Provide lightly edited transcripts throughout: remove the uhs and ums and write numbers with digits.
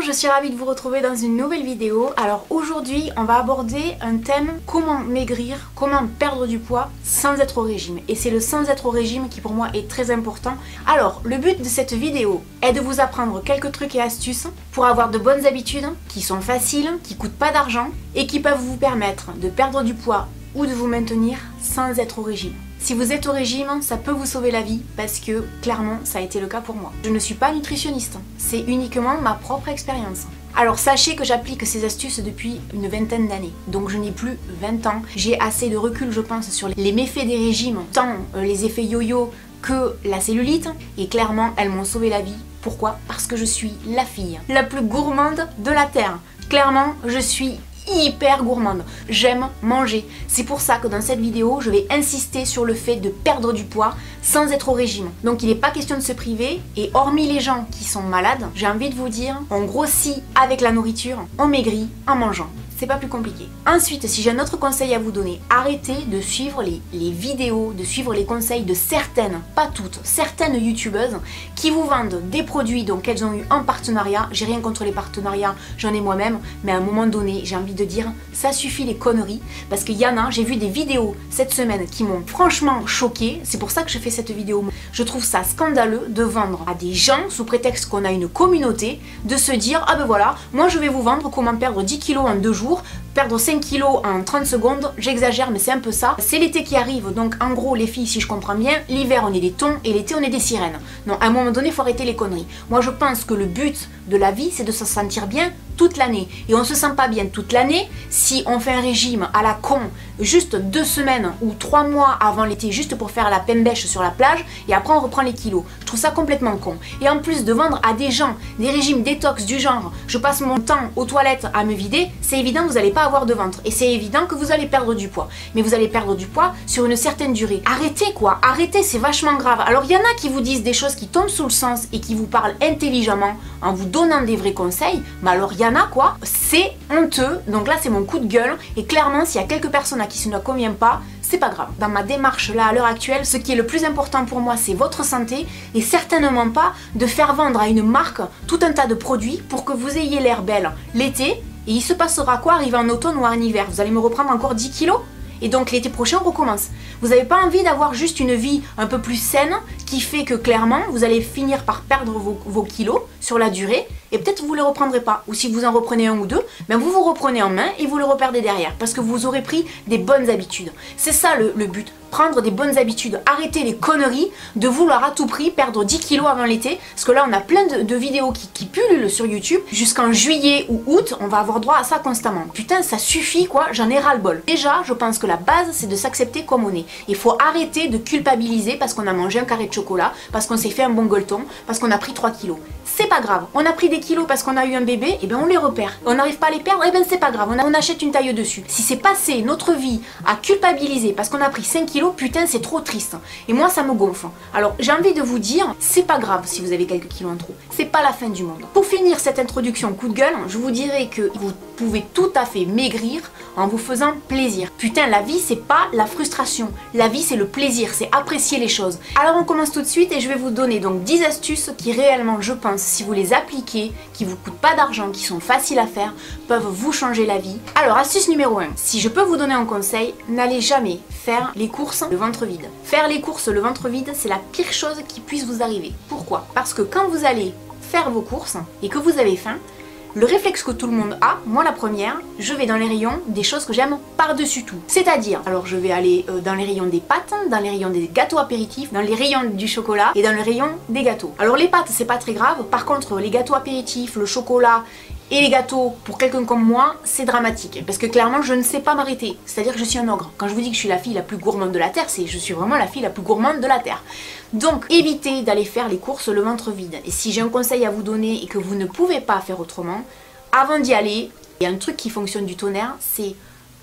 je suis ravie de vous retrouver dans une nouvelle vidéo. Alors aujourd'hui, on va aborder un thème, comment maigrir, comment perdre du poids sans être au régime. Et c'est le sans être au régime qui pour moi est très important. Alors, le but de cette vidéo est de vous apprendre quelques trucs et astuces pour avoir de bonnes habitudes qui sont faciles, qui coûtent pas d'argent et qui peuvent vous permettre de perdre du poids ou de vous maintenir sans être au régime. Si vous êtes au régime, ça peut vous sauver la vie parce que clairement ça a été le cas pour moi. Je ne suis pas nutritionniste, c'est uniquement ma propre expérience. Alors sachez que j'applique ces astuces depuis une vingtaine d'années, donc je n'ai plus 20 ans. J'ai assez de recul je pense sur les méfaits des régimes, tant les effets yo-yo que la cellulite, et clairement elles m'ont sauvé la vie. Pourquoi? Parce que je suis la fille la plus gourmande de la Terre. Clairement, je suis hyper gourmande, j'aime manger. C'est pour ça que dans cette vidéo, je vais insister sur le fait de perdre du poids sans être au régime. Donc il n'est pas question de se priver, et hormis les gens qui sont malades, j'ai envie de vous dire, on grossit avec la nourriture, on maigrit en mangeant. C'est pas plus compliqué. Ensuite, si j'ai un autre conseil à vous donner, arrêtez de suivre les vidéos, de suivre les conseils de certaines, pas toutes, certaines youtubeuses qui vous vendent des produits donc elles ont eu en partenariat. J'ai rien contre les partenariats, j'en ai moi-même, mais à un moment donné, j'ai envie de dire, ça suffit les conneries, parce qu'il y en a, j'ai vu des vidéos cette semaine qui m'ont franchement choquée, c'est pour ça que je fais cette vidéo. Je trouve ça scandaleux de vendre à des gens, sous prétexte qu'on a une communauté, de se dire, ah ben voilà, moi je vais vous vendre comment perdre 10 kilos en 2 jours, perdre 5 kilos en 30 secondes, j'exagère mais c'est un peu ça. C'est l'été qui arrive, donc en gros les filles, si je comprends bien, l'hiver on est des thons et l'été on est des sirènes. Non, à un moment donné il faut arrêter les conneries. Moi je pense que le but de la vie c'est de se sentir bien toute l'année, et on se sent pas bien toute l'année si on fait un régime à la con juste 2 semaines ou 3 mois avant l'été juste pour faire la pembèche sur la plage, et après on reprend les kilos. Je trouve ça complètement con. Et en plus de vendre à des gens des régimes détox du genre je passe mon temps aux toilettes à me vider, c'est évident que vous n'allez pas avoir de ventre et c'est évident que vous allez perdre du poids, mais vous allez perdre du poids sur une certaine durée. Arrêtez quoi, arrêtez, c'est vachement grave. Alors il y en a qui vous disent des choses qui tombent sous le sens et qui vous parlent intelligemment en vous donnant des vrais conseils, mais alors il y en a quoi, c'est honteux. Donc là c'est mon coup de gueule, et clairement s'il y a quelques personnes à qui ça ne convient pas, c'est pas grave. Dans ma démarche là à l'heure actuelle, ce qui est le plus important pour moi c'est votre santé, et certainement pas de faire vendre à une marque tout un tas de produits pour que vous ayez l'air belle l'été, et il se passera quoi arrivé en automne ou en hiver? Vous allez me reprendre encore 10 kilos? Et donc l'été prochain on recommence. Vous n'avez pas envie d'avoir juste une vie un peu plus saine qui fait que clairement vous allez finir par perdre vos kilos sur la durée, et peut-être vous ne les reprendrez pas. Ou si vous en reprenez un ou deux, ben vous vous reprenez en main et vous le reperdez derrière parce que vous aurez pris des bonnes habitudes. C'est ça le but, prendre des bonnes habitudes. Arrêtez les conneries de vouloir à tout prix perdre 10 kilos avant l'été, parce que là on a plein de vidéos qui pullulent sur YouTube. Jusqu'en juillet ou août, on va avoir droit à ça constamment. Putain, ça suffit quoi, j'en ai ras-le-bol. Déjà, je pense que la base c'est de s'accepter comme on est. Il faut arrêter de culpabiliser parce qu'on a mangé un carré de chocolat, parce qu'on s'est fait un bon gueuleton, parce qu'on a pris 3 kilos. C'est pas grave, on a pris des kilos parce qu'on a eu un bébé, et ben on les repère. On n'arrive pas à les perdre, et ben c'est pas grave, on achète une taille dessus. Si c'est passé notre vie à culpabiliser parce qu'on a pris 5 kilos, putain c'est trop triste. Et moi ça me gonfle. Alors j'ai envie de vous dire, c'est pas grave si vous avez quelques kilos en trop. C'est pas la fin du monde. Pour finir cette introduction coup de gueule, je vous dirais que vous pouvez tout à fait maigrir en vous faisant plaisir. Putain, la vie c'est pas la frustration. La vie c'est le plaisir, c'est apprécier les choses. Alors on commence tout de suite et je vais vous donner donc 10 astuces qui réellement, je pense, si vous les appliquez, qui vous coûtent pas d'argent, qui sont faciles à faire, peuvent vous changer la vie. Alors astuce numéro 1, si je peux vous donner un conseil, n'allez jamais faire les courses le ventre vide. Faire les courses le ventre vide, c'est la pire chose qui puisse vous arriver. Pourquoi? Parce que quand vous allez faire vos courses et que vous avez faim, le réflexe que tout le monde a, moi la première, je vais dans les rayons des choses que j'aime par-dessus tout. C'est-à-dire, alors je vais aller dans les rayons des pâtes, dans les rayons des gâteaux apéritifs, dans les rayons du chocolat et dans le rayon des gâteaux. Alors les pâtes c'est pas très grave, par contre les gâteaux apéritifs, le chocolat et les gâteaux, pour quelqu'un comme moi, c'est dramatique. Parce que clairement, je ne sais pas m'arrêter. C'est-à-dire que je suis un ogre. Quand je vous dis que je suis la fille la plus gourmande de la Terre, c'est je suis vraiment la fille la plus gourmande de la Terre. Donc, évitez d'aller faire les courses le ventre vide. Et si j'ai un conseil à vous donner et que vous ne pouvez pas faire autrement, avant d'y aller, il y a un truc qui fonctionne du tonnerre, c'est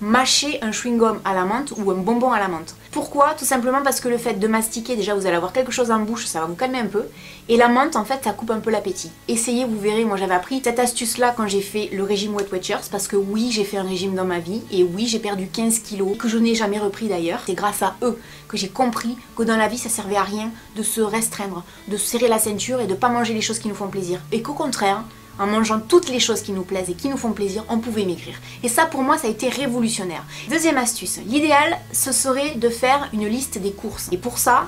mâcher un chewing-gum à la menthe ou un bonbon à la menthe. Pourquoi? Tout simplement parce que le fait de mastiquer, déjà vous allez avoir quelque chose en bouche, ça va vous calmer un peu. Et la menthe, en fait, ça coupe un peu l'appétit. Essayez, vous verrez, moi j'avais appris cette astuce-là quand j'ai fait le régime Weight Watchers, parce que oui, j'ai fait un régime dans ma vie, et oui, j'ai perdu 15 kilos, que je n'ai jamais repris d'ailleurs. C'est grâce à eux que j'ai compris que dans la vie, ça servait à rien de se restreindre, de serrer la ceinture et de pas manger les choses qui nous font plaisir. Et qu'au contraire, en mangeant toutes les choses qui nous plaisent et qui nous font plaisir, on pouvait maigrir. Et ça pour moi ça a été révolutionnaire. Deuxième astuce, l'idéal ce serait de faire une liste des courses. Et pour ça,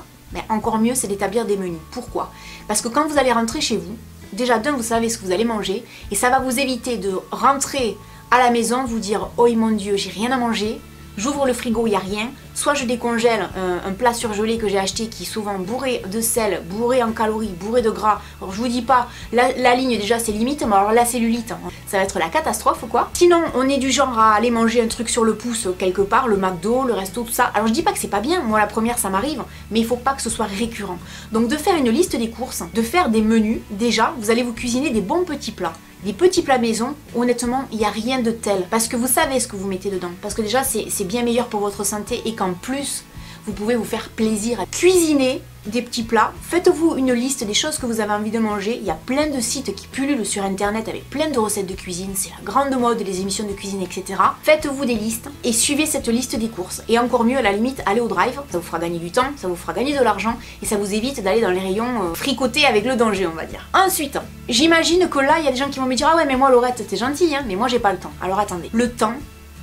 encore mieux c'est d'établir des menus. Pourquoi? Parce que quand vous allez rentrer chez vous, déjà d'un vous savez ce que vous allez manger et ça va vous éviter de rentrer à la maison, vous dire oh mon Dieu j'ai rien à manger, j'ouvre le frigo, il n'y a rien, soit je décongèle un plat surgelé que j'ai acheté qui est souvent bourré de sel, bourré en calories, bourré de gras. Alors je vous dis pas, la ligne déjà c'est limite, mais alors la cellulite, ça va être la catastrophe ou quoi. Sinon on est du genre à aller manger un truc sur le pouce quelque part, le McDo, le resto, tout ça. Alors je dis pas que c'est pas bien, moi la première ça m'arrive, mais il faut pas que ce soit récurrent. Donc de faire une liste des courses, de faire des menus, déjà vous allez vous cuisiner des bons petits plats. Les petits plats maison, honnêtement, il n'y a rien de tel. Parce que vous savez ce que vous mettez dedans. Parce que déjà, c'est bien meilleur pour votre santé et qu'en plus, vous pouvez vous faire plaisir à cuisiner des petits plats. Faites-vous une liste des choses que vous avez envie de manger. Il y a plein de sites qui pullulent sur internet avec plein de recettes de cuisine. C'est la grande mode, les émissions de cuisine, etc. Faites-vous des listes et suivez cette liste des courses. Et encore mieux, à la limite, allez au drive. Ça vous fera gagner du temps, ça vous fera gagner de l'argent et ça vous évite d'aller dans les rayons fricoter avec le danger, on va dire. Ensuite, j'imagine que là, il y a des gens qui vont me dire ah ouais, mais moi Laurette, t'es gentille, hein, mais moi j'ai pas le temps. Alors attendez, le temps,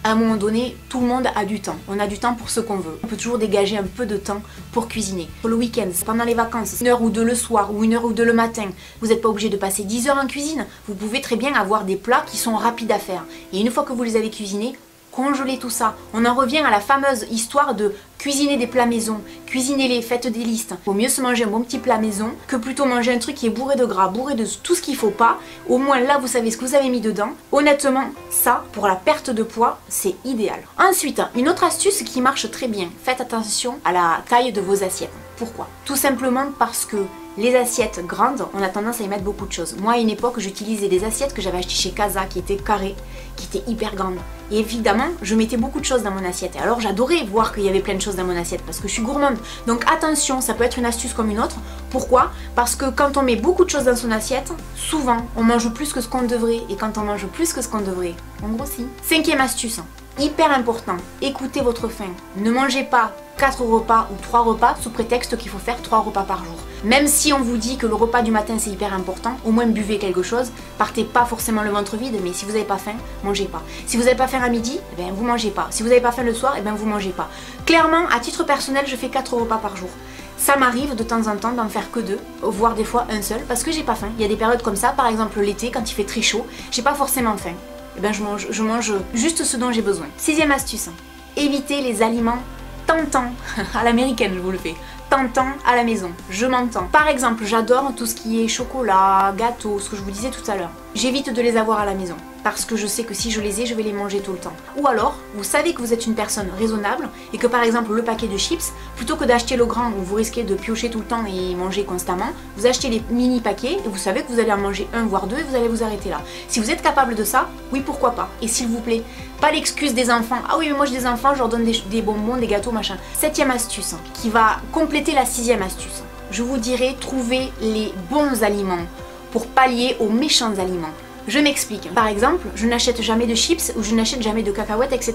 à un moment donné, tout le monde a du temps. On a du temps pour ce qu'on veut. On peut toujours dégager un peu de temps pour cuisiner. Pour le week-end, pendant les vacances, 1 heure ou 2 le soir ou 1 heure ou 2 le matin, vous n'êtes pas obligé de passer 10 heures en cuisine. Vous pouvez très bien avoir des plats qui sont rapides à faire. Et une fois que vous les avez cuisinés, congeler tout ça. On en revient à la fameuse histoire de cuisiner des plats maison, cuisinez-les, faites des listes. Vaut mieux se manger un bon petit plat maison que plutôt manger un truc qui est bourré de gras, bourré de tout ce qu'il faut pas. Au moins là vous savez ce que vous avez mis dedans. Honnêtement, ça pour la perte de poids, c'est idéal. Ensuite, une autre astuce qui marche très bien. Faites attention à la taille de vos assiettes. Pourquoi? Tout simplement parce que les assiettes grandes, on a tendance à y mettre beaucoup de choses. Moi, à une époque, j'utilisais des assiettes que j'avais achetées chez Casa, qui étaient carrées, qui étaient hyper grandes. Et évidemment, je mettais beaucoup de choses dans mon assiette. Et alors, j'adorais voir qu'il y avait plein de choses dans mon assiette, parce que je suis gourmande. Donc attention, ça peut être une astuce comme une autre. Pourquoi? Parce que quand on met beaucoup de choses dans son assiette, souvent, on mange plus que ce qu'on devrait. Et quand on mange plus que ce qu'on devrait, on grossit. 5e astuce, hyper important, écoutez votre faim. Ne mangez pas 4 repas ou 3 repas sous prétexte qu'il faut faire 3 repas par jour. Même si on vous dit que le repas du matin c'est hyper important, au moins buvez quelque chose, partez pas forcément le ventre vide, mais si vous n'avez pas faim, mangez pas. Si vous n'avez pas faim à midi, eh bien, vous mangez pas. Si vous n'avez pas faim le soir, eh bien, vous mangez pas. Clairement, à titre personnel, je fais 4 repas par jour. Ça m'arrive de temps en temps d'en faire que 2, voire des fois un seul, parce que j'ai pas faim. Il y a des périodes comme ça, par exemple l'été, quand il fait très chaud, j'ai pas forcément faim. Eh bien, je mange juste ce dont j'ai besoin. 6e astuce, évitez les aliments tentants, à l'américaine je vous le fais, tentants à la maison, je m'entends. Par exemple, j'adore tout ce qui est chocolat, gâteau, ce que je vous disais tout à l'heure. J'évite de les avoir à la maison, parce que je sais que si je les ai, je vais les manger tout le temps. Ou alors, vous savez que vous êtes une personne raisonnable, et que par exemple le paquet de chips, plutôt que d'acheter le grand où vous risquez de piocher tout le temps et manger constamment, vous achetez les mini paquets, et vous savez que vous allez en manger 1 voire 2 et vous allez vous arrêter là. Si vous êtes capable de ça, oui pourquoi pas. Et s'il vous plaît, pas l'excuse des enfants, ah oui mais moi j'ai des enfants, je leur donne des bonbons, des gâteaux, machin. 7e astuce, qui va compléter la 6e astuce. Je vous dirais, trouver les bons aliments pour pallier aux méchants aliments. Je m'explique. Par exemple, je n'achète jamais de chips ou je n'achète jamais de cacahuètes, etc.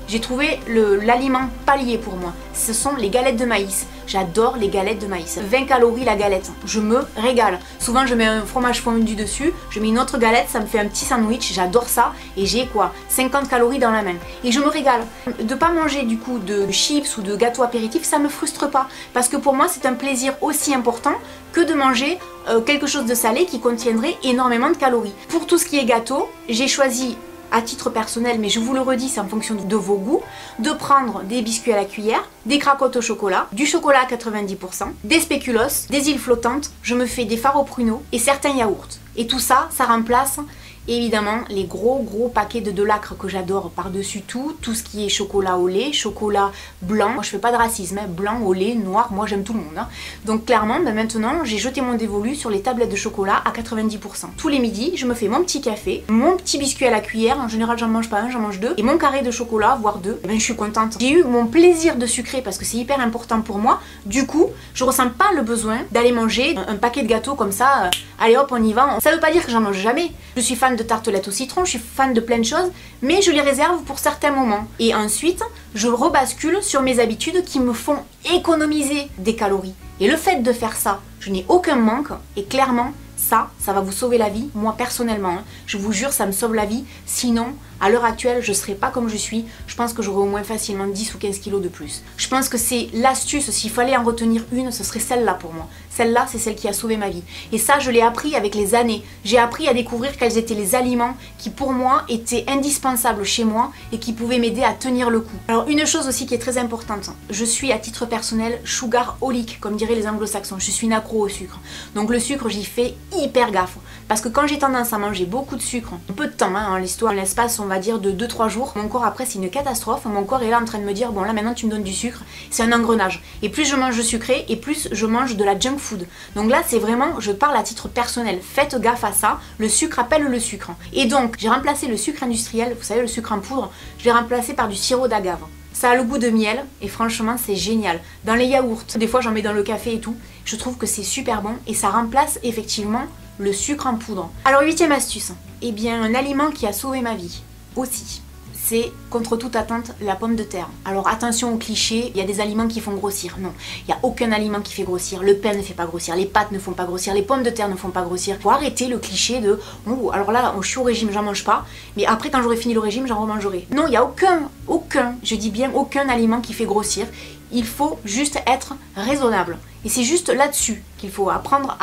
J'ai trouvé l'aliment palier pour moi. Ce sont les galettes de maïs. J'adore les galettes de maïs. 20 calories la galette. Je me régale. Souvent, je mets un fromage fondu dessus. Je mets une autre galette. Ça me fait un petit sandwich. J'adore ça. Et j'ai quoi 50 calories dans la main. Et je me régale. De pas manger du coup de chips ou de gâteaux apéritifs, ça me frustre pas. Parce que pour moi, c'est un plaisir aussi important que de manger quelque chose de salé qui contiendrait énormément de calories. Pour tout ce qui est gâteau, j'ai choisi à titre personnel, mais je vous le redis, c'est en fonction de vos goûts, de prendre des biscuits à la cuillère, des cracottes au chocolat, du chocolat à 90%, des spéculoos, des îles flottantes, je me fais des fards au pruneau et certains yaourts. Et tout ça, ça remplace évidemment les gros paquets de Delacre que j'adore par-dessus tout ce qui est chocolat au lait, chocolat blanc. Moi je fais pas de racisme, hein. Blanc au lait, noir, moi j'aime tout le monde. Hein. Donc clairement, maintenant j'ai jeté mon dévolu sur les tablettes de chocolat à 90%. Tous les midis, je me fais mon petit café, mon petit biscuit à la cuillère, en général j'en mange pas un, j'en mange 2, et mon carré de chocolat, voire 2. Et ben, je suis contente. J'ai eu mon plaisir de sucrer parce que c'est hyper important pour moi. Du coup, je ressens pas le besoin d'aller manger un paquet de gâteaux comme ça. Allez hop, on y va. Ça veut pas dire que j'en mange jamais. Je suis fan de tartelettes au citron, je suis fan de plein de choses, mais je les réserve pour certains moments. Et ensuite, je rebascule sur mes habitudes qui me font économiser des calories. Et le fait de faire ça, je n'ai aucun manque et clairement, ça va vous sauver la vie. Moi personnellement, hein, je vous jure, ça me sauve la vie. Sinon, à l'heure actuelle, je serais pas comme je suis. Je pense que j'aurais au moins facilement 10 ou 15 kilos de plus. Je pense que c'est l'astuce, s'il fallait en retenir une, ce serait celle-là pour moi. Celle-là, c'est celle qui a sauvé ma vie. Et ça, je l'ai appris avec les années. J'ai appris à découvrir quels étaient les aliments qui, pour moi, étaient indispensables chez moi et qui pouvaient m'aider à tenir le coup. Alors, une chose aussi qui est très importante, je suis à titre personnel sugarholic, comme diraient les anglo-saxons. Je suis une accro au sucre. Donc le sucre, j'y fais hyper gaffe. Parce que quand j'ai tendance à manger beaucoup de sucre, peu de temps, hein, l'histoire, l'espace, on va dire de 2-3 jours, mon corps après c'est une catastrophe. Mon corps est là en train de me dire, bon là maintenant tu me donnes du sucre. C'est un engrenage. Et plus je mange de sucré, et plus je mange de la junk food. Donc là c'est vraiment, je parle à titre personnel. Faites gaffe à ça. Le sucre appelle le sucre. Et donc j'ai remplacé le sucre industriel, vous savez le sucre en poudre, je l'ai remplacé par du sirop d'agave. Ça a le goût de miel et franchement c'est génial. Dans les yaourts, des fois j'en mets dans le café et tout, je trouve que c'est super bon et ça remplace effectivement le sucre en poudre. Alors 8e astuce, eh bien un aliment qui a sauvé ma vie aussi, c'est contre toute attente la pomme de terre. Alors attention aux clichés, il y a des aliments qui font grossir. Non, il n'y a aucun aliment qui fait grossir. Le pain ne fait pas grossir, les pâtes ne font pas grossir, les pommes de terre ne font pas grossir. Faut arrêter le cliché de oh, alors là je suis au régime, j'en mange pas, mais après quand j'aurai fini le régime, j'en remangerai. Non, il n'y a aucun, je dis bien aucun aliment qui fait grossir. Il faut juste être raisonnable. Et c'est juste là-dessus qu'il faut apprendre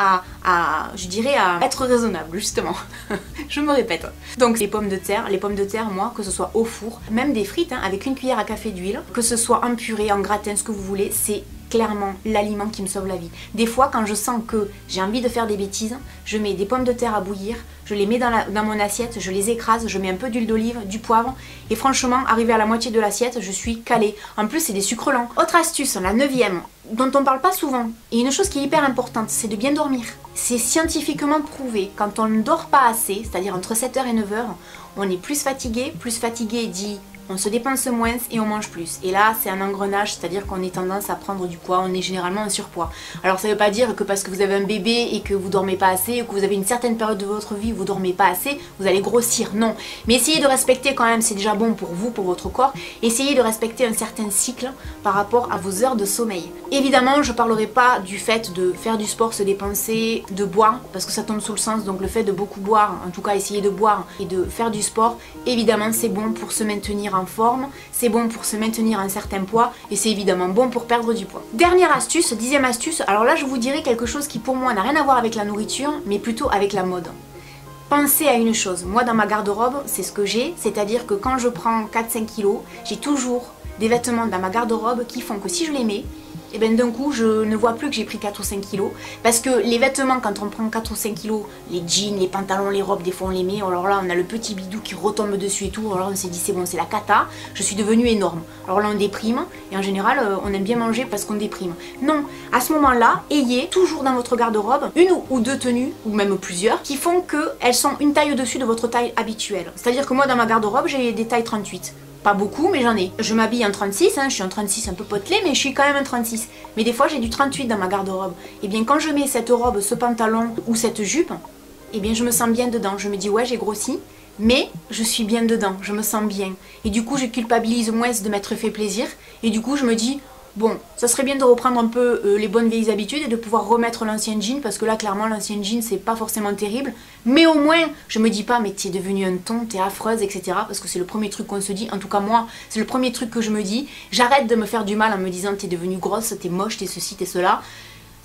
je dirais, à être raisonnable, justement. Je me répète. Donc les pommes de terre, moi, que ce soit au four, même des frites, hein, avec une cuillère à café d'huile, que ce soit en purée, en gratin, ce que vous voulez, c'est clairement l'aliment qui me sauve la vie. Des fois, quand je sens que j'ai envie de faire des bêtises, je mets des pommes de terre à bouillir, je les mets dans mon assiette, je les écrase, je mets un peu d'huile d'olive, du poivre, et franchement, arrivé à la moitié de l'assiette, je suis calée. En plus, c'est des sucres lents. Autre astuce, la 9e, dont on parle pas souvent, et une chose qui est hyper importante, c'est de bien dormir. C'est scientifiquement prouvé, quand on ne dort pas assez, c'est-à-dire entre 7h et 9h, on est plus fatigué dit on se dépense moins et on mange plus. Et là, c'est un engrenage, c'est-à-dire qu'on est tendance à prendre du poids, on est généralement en surpoids. Alors ça veut pas dire que parce que vous avez un bébé et que vous dormez pas assez, ou que vous avez une certaine période de votre vie où vous dormez pas assez, vous allez grossir, non. Mais essayez de respecter quand même, c'est déjà bon pour vous, pour votre corps, essayez de respecter un certain cycle par rapport à vos heures de sommeil. Évidemment, je parlerai pas du fait de faire du sport, se dépenser, de boire, parce que ça tombe sous le sens, donc le fait de beaucoup boire, en tout cas essayer de boire et de faire du sport, évidemment c'est bon pour se maintenir en forme, c'est bon pour se maintenir un certain poids et c'est évidemment bon pour perdre du poids. Dernière astuce, 10e astuce, alors là je vous dirais quelque chose qui pour moi n'a rien à voir avec la nourriture mais plutôt avec la mode. Pensez à une chose, moi dans ma garde-robe c'est ce que j'ai, c'est-à-dire que quand je prends 4-5 kilos, j'ai toujours des vêtements dans ma garde-robe qui font que si je les mets, et bien d'un coup je ne vois plus que j'ai pris 4 ou 5 kilos parce que les vêtements quand on prend 4 ou 5 kilos, les jeans, les pantalons, les robes, des fois on les met, alors là on a le petit bidou qui retombe dessus et tout, alors on s'est dit c'est bon, c'est la cata, je suis devenue énorme. Alors là on déprime et en général on aime bien manger parce qu'on déprime. Non, à ce moment là, ayez toujours dans votre garde-robe une ou deux tenues ou même plusieurs qui font qu'elles sont une taille au-dessus de votre taille habituelle. C'est-à-dire que moi dans ma garde-robe j'ai des tailles 38. Pas beaucoup, mais j'en ai. Je m'habille en 36, hein, je suis en 36 un peu potelé, mais je suis quand même en 36. Mais des fois, j'ai du 38 dans ma garde-robe. Et bien, quand je mets cette robe, ce pantalon ou cette jupe, et bien, je me sens bien dedans. Je me dis, ouais, j'ai grossi, mais je suis bien dedans, je me sens bien. Et du coup, je culpabilise moins de m'être fait plaisir. Et du coup, je me dis, bon, ça serait bien de reprendre un peu les bonnes vieilles habitudes et de pouvoir remettre l'ancien jean parce que là clairement l'ancien jean c'est pas forcément terrible, mais au moins je me dis pas mais t'es devenue un ton, t'es affreuse, etc. parce que c'est le premier truc qu'on se dit, en tout cas moi c'est le premier truc que je me dis, j'arrête de me faire du mal en me disant t'es devenue grosse, t'es moche, t'es ceci, t'es cela.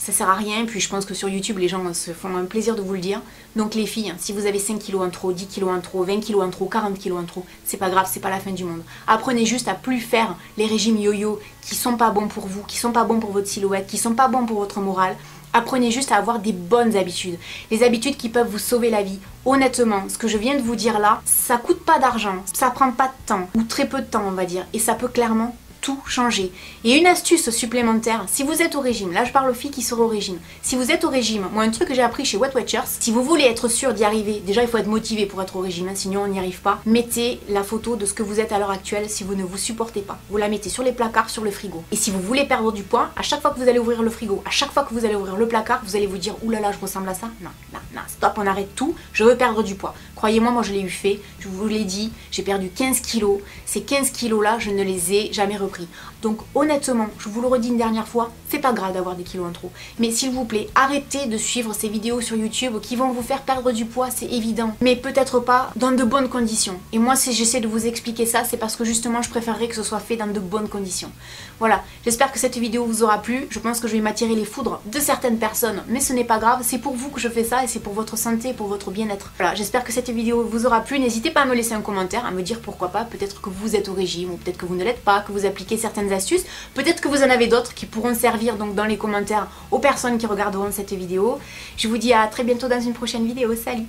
Ça sert à rien, puis je pense que sur YouTube les gens se font un plaisir de vous le dire. Donc les filles, si vous avez 5 kilos en trop, 10 kilos en trop, 20 kilos en trop, 40 kilos en trop, c'est pas grave, c'est pas la fin du monde. Apprenez juste à plus faire les régimes yo-yo qui sont pas bons pour vous, qui sont pas bons pour votre silhouette, qui sont pas bons pour votre morale. Apprenez juste à avoir des bonnes habitudes. Les habitudes qui peuvent vous sauver la vie. Honnêtement, ce que je viens de vous dire là, ça coûte pas d'argent, ça prend pas de temps, ou très peu de temps on va dire, et ça peut clairement tout changer. Et une astuce supplémentaire, si vous êtes au régime, là je parle aux filles qui seront au régime, si vous êtes au régime, moi un truc que j'ai appris chez Weight Watchers, si vous voulez être sûr d'y arriver, déjà il faut être motivé pour être au régime, hein, sinon on n'y arrive pas, mettez la photo de ce que vous êtes à l'heure actuelle si vous ne vous supportez pas. Vous la mettez sur les placards, sur le frigo. Et si vous voulez perdre du poids, à chaque fois que vous allez ouvrir le frigo, à chaque fois que vous allez ouvrir le placard, vous allez vous dire oulala je ressemble à ça. Non, non, non, stop, on arrête tout, je veux perdre du poids. Croyez-moi, moi je l'ai eu fait, je vous l'ai dit, j'ai perdu 15 kilos, ces 15 kilos là je ne les ai jamais repris. repris. Donc honnêtement, je vous le redis une dernière fois, c'est pas grave d'avoir des kilos en trop. Mais s'il vous plaît, arrêtez de suivre ces vidéos sur YouTube qui vont vous faire perdre du poids, c'est évident. Mais peut-être pas dans de bonnes conditions. Et moi, si j'essaie de vous expliquer ça, c'est parce que justement, je préférerais que ce soit fait dans de bonnes conditions. Voilà, j'espère que cette vidéo vous aura plu. Je pense que je vais m'attirer les foudres de certaines personnes, mais ce n'est pas grave, c'est pour vous que je fais ça et c'est pour votre santé, pour votre bien-être. Voilà, j'espère que cette vidéo vous aura plu. N'hésitez pas à me laisser un commentaire, à me dire pourquoi pas. Peut-être que vous êtes au régime ou peut-être que vous ne l'êtes pas, que vous appliquez certaines astuces. Peut-être que vous en avez d'autres qui pourront servir donc dans les commentaires aux personnes qui regarderont cette vidéo. Je vous dis à très bientôt dans une prochaine vidéo. Salut!